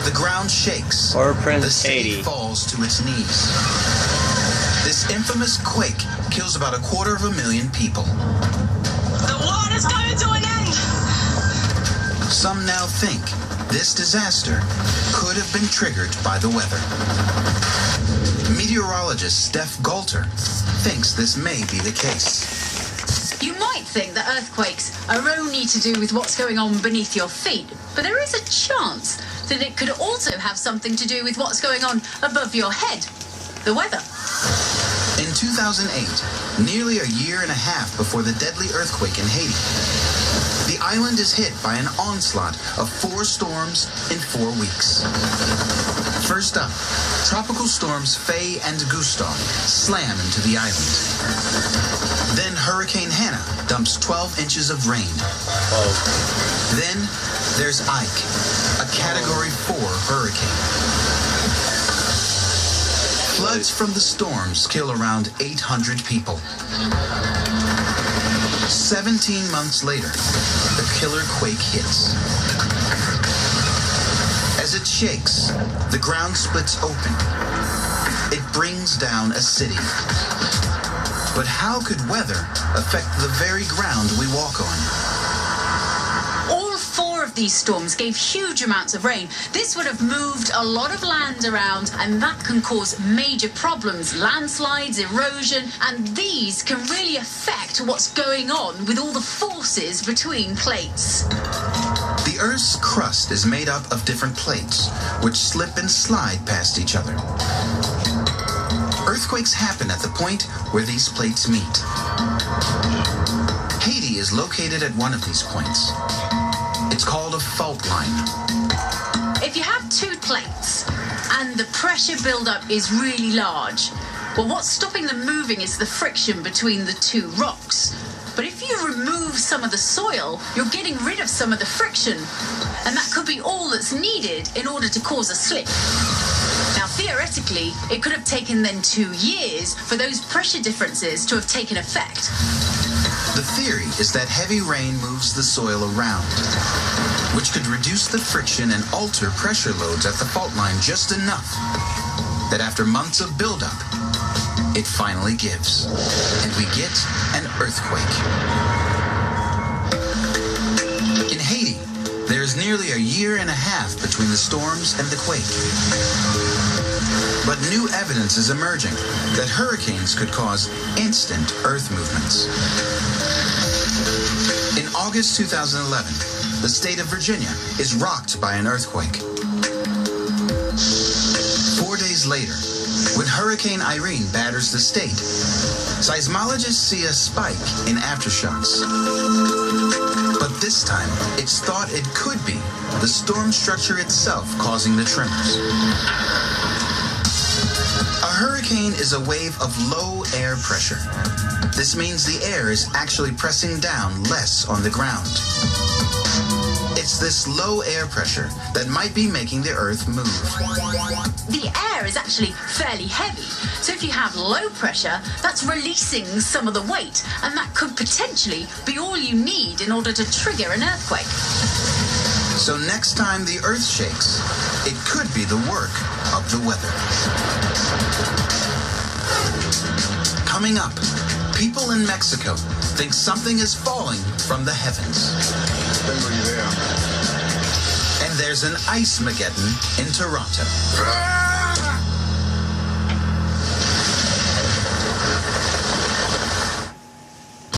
The ground shakes. Or The Prince city Haiti. falls to its knees. This infamous quake kills about 250,000 people. The water's coming to an end! Some now think this disaster could have been triggered by the weather. Meteorologist Steph Galter thinks this may be the case. You might think that earthquakes are only to do with what's going on beneath your feet, but there is a chance that it could also have something to do with what's going on above your head, the weather. In 2008, nearly a year and a half before the deadly earthquake in Haiti, the island is hit by an onslaught of 4 storms in 4 weeks. First up, tropical storms Faye and Gustav slam into the island. Then Hurricane Hannah dumps 12 inches of rain. Then there's Ike, a Category 4 hurricane. Floods from the storms kill around 800 people. 17 months later, the killer quake hits. As it shakes, the ground splits open. It brings down a city. But how could weather affect the very ground we walk on? All 4 of these storms gave huge amounts of rain. This would have moved a lot of land around, and that can cause major problems, landslides, erosion, and these can really affect what's going on with all the forces between plates. The Earth's crust is made up of different plates, which slip and slide past each other. Earthquakes happen at the point where these plates meet. Haiti is located at one of these points. It's called a fault line. If you have 2 plates and the pressure buildup is really large, well, what's stopping them moving is the friction between the 2 rocks. But if you remove some of the soil, you're getting rid of some of the friction, and that could be all that's needed in order to cause a slip. Now, theoretically, it could have taken then 2 years for those pressure differences to have taken effect. The theory is that heavy rain moves the soil around, which could reduce the friction and alter pressure loads at the fault line just enough that after months of buildup, it finally gives, and we get an earthquake. In Haiti, there is nearly a year and a half between the storms and the quake. But new evidence is emerging that hurricanes could cause instant earth movements. In August 2011, the state of Virginia is rocked by an earthquake. 4 days later, when Hurricane Irene batters the state, seismologists see a spike in aftershocks. But this time, it's thought it could be the storm structure itself causing the tremors. A hurricane is a wave of low air pressure. This means the air is actually pressing down less on the ground. It's this low air pressure that might be making the Earth move. The air is actually fairly heavy, so if you have low pressure, that's releasing some of the weight, and that could potentially be all you need in order to trigger an earthquake. So next time the Earth shakes, it could be the work of the weather. Coming up, people in Mexico think something is falling from the heavens. And there's an ice-mageddon in Toronto.